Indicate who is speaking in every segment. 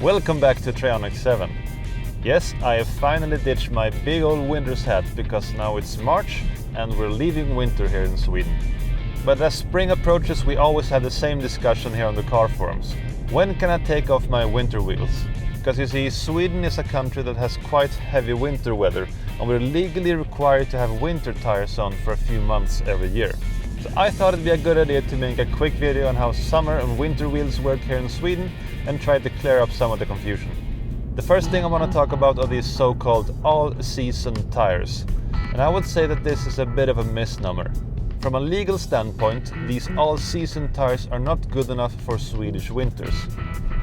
Speaker 1: Welcome back to Trionic 7. Yes, I have finally ditched my big old winter's hat because now it's March and we're leaving winter here in Sweden. But as spring approaches, we always have the same discussion here on the car forums. When can I take off my winter wheels? Because you see, Sweden is a country that has quite heavy winter weather and we're legally required to have winter tires on for a few months every year. So I thought it'd be a good idea to make a quick video on how summer and winter wheels work here in Sweden and try to clear up some of the confusion. The first thing I want to talk about are these so-called all-season tires. And I would say that this is a bit of a misnomer. From a legal standpoint, these all-season tires are not good enough for Swedish winters.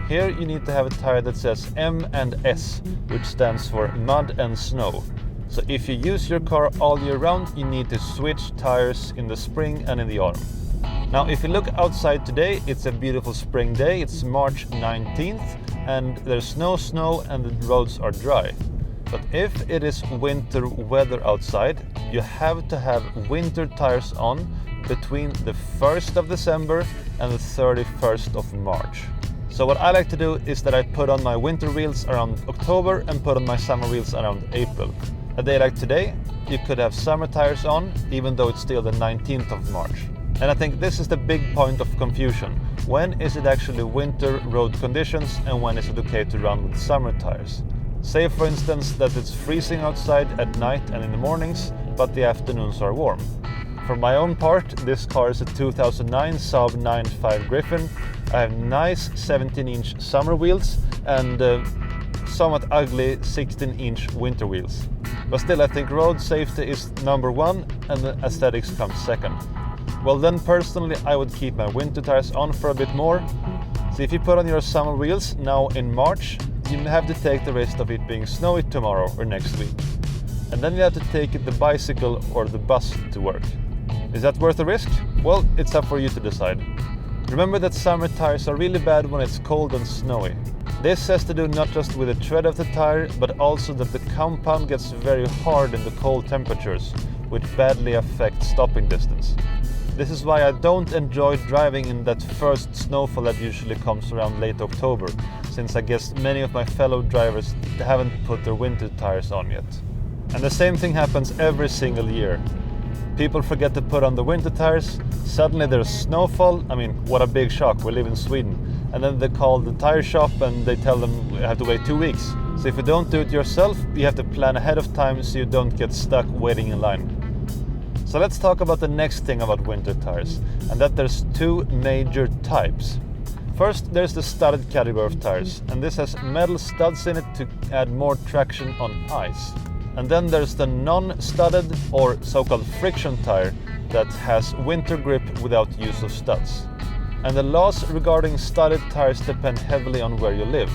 Speaker 1: Here you need to have a tire that says M and S, which stands for mud and snow. So if you use your car all year round, you need to switch tires in the spring and in the autumn. Now if you look outside today, it's a beautiful spring day, it's March 19th, and there's no snow and the roads are dry. But if it is winter weather outside, you have to have winter tires on between the 1st of December and the 31st of March. So what I like to do is that I put on my winter wheels around October and put on my summer wheels around April. A day like today, you could have summer tires on, even though it's still the 19th of March. And I think this is the big point of confusion. When is it actually winter road conditions and when is it okay to run with summer tires? Say for instance that it's freezing outside at night and in the mornings, but the afternoons are warm. For my own part, this car is a 2009 Saab 9.5 Griffin. I have nice 17-inch summer wheels and somewhat ugly 16-inch winter wheels. But still, I think road safety is number one and the aesthetics comes second. Well then, personally, I would keep my winter tires on for a bit more. So if you put on your summer wheels now in March, you have to take the risk of it being snowy tomorrow or next week. And then you have to take the bicycle or the bus to work. Is that worth the risk? Well, it's up for you to decide. Remember that summer tires are really bad when it's cold and snowy. This has to do not just with the tread of the tire, but also that the compound gets very hard in the cold temperatures, which badly affects stopping distance. This is why I don't enjoy driving in that first snowfall that usually comes around late October, since I guess many of my fellow drivers haven't put their winter tires on yet. And the same thing happens every single year. People forget to put on the winter tires, suddenly there's snowfall. I mean, what a big shock, we live in Sweden. And then they call the tire shop and they tell them you have to wait 2 weeks. So if you don't do it yourself, you have to plan ahead of time so you don't get stuck waiting in line. So let's talk about the next thing about winter tires, and that there's two major types. First, there's the studded category of tires, and this has metal studs in it to add more traction on ice. And then there's the non-studded or so-called friction tire that has winter grip without use of studs. And the laws regarding studded tires depend heavily on where you live.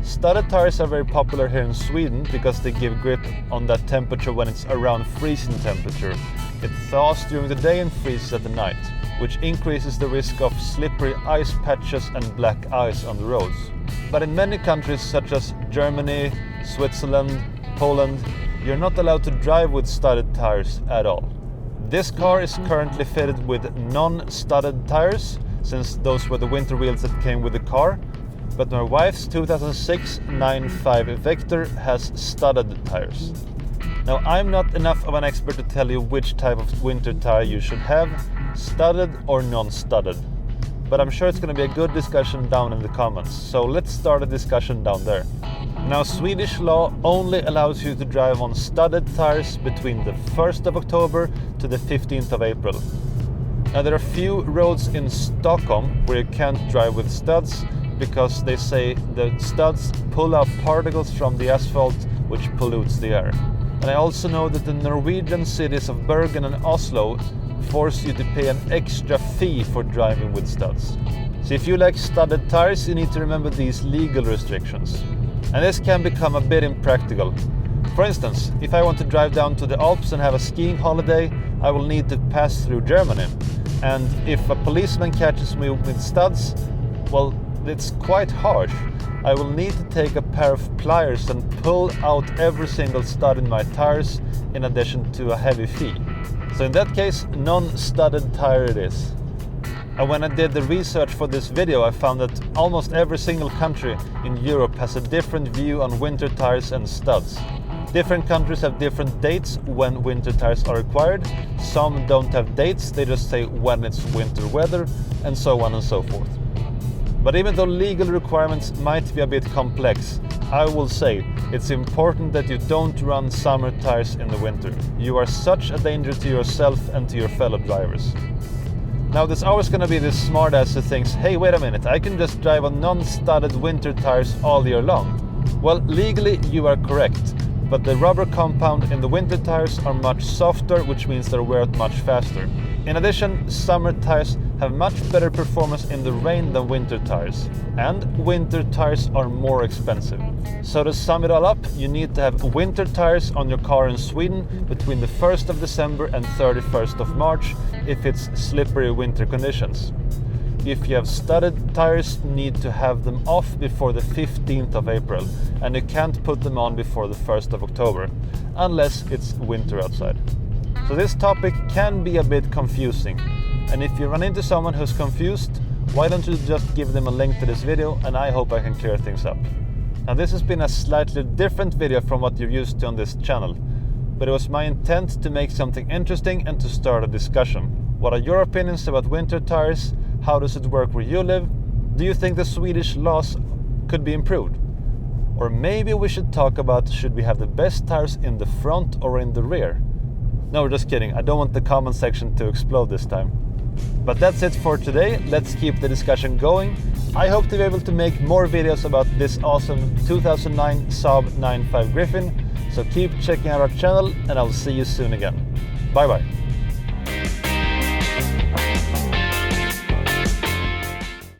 Speaker 1: Studded tires are very popular here in Sweden because they give grip on that temperature when it's around freezing temperature. It thaws during the day and freezes at the night, which increases the risk of slippery ice patches and black ice on the roads. But in many countries such as Germany, Switzerland, Poland, you're not allowed to drive with studded tires at all. This car is currently fitted with non-studded tires, since those were the winter wheels that came with the car, but my wife's 2006 9.5 Vector has studded tires. Now, I'm not enough of an expert to tell you which type of winter tire you should have, studded or non-studded. But I'm sure it's going to be a good discussion down in the comments, so let's start a discussion down there. Now, Swedish law only allows you to drive on studded tires between the 1st of October to the 15th of April. Now, there are few roads in Stockholm where you can't drive with studs because they say the studs pull out particles from the asphalt which pollutes the air. And I also know that the Norwegian cities of Bergen and Oslo force you to pay an extra fee for driving with studs. So if you like studded tires, you need to remember these legal restrictions. And this can become a bit impractical. For instance, if I want to drive down to the Alps and have a skiing holiday, I will need to pass through Germany. And if a policeman catches me with studs, well, it's quite harsh. I will need to take a pair of pliers and pull out every single stud in my tires in addition to a heavy fee. So in that case, non-studded tire it is. And when I did the research for this video, I found that almost every single country in Europe has a different view on winter tires and studs. Different countries have different dates when winter tires are required. Some don't have dates, they just say when it's winter weather, and so on and so forth. But even though legal requirements might be a bit complex, I will say it's important that you don't run summer tires in the winter. You are such a danger to yourself and to your fellow drivers. Now there's always going to be this smartass who thinks, hey, wait a minute, I can just drive on non-studded winter tires all year long. Well, legally you are correct, but the rubber compound in the winter tires are much softer, which means they wear out much faster. In addition, summer tires have much better performance in the rain than winter tires, and winter tires are more expensive. So to sum it all up, you need to have winter tires on your car in Sweden between the 1st of December and 31st of March if it's slippery winter conditions. If you have studded tires, you need to have them off before the 15th of April, and you can't put them on before the 1st of October, unless it's winter outside. So this topic can be a bit confusing, and if you run into someone who's confused, why don't you just give them a link to this video, and I hope I can clear things up. Now this has been a slightly different video from what you're used to on this channel, but it was my intent to make something interesting and to start a discussion. What are your opinions about winter tires? How does it work where you live? Do you think the Swedish laws could be improved? Or maybe we should talk about, should we have the best tires in the front or in the rear? No, just kidding, I don't want the comment section to explode this time. But that's it for today, let's keep the discussion going. I hope to be able to make more videos about this awesome 2009 Saab 9.5 Griffin, so keep checking out our channel and I'll see you soon again. Bye bye.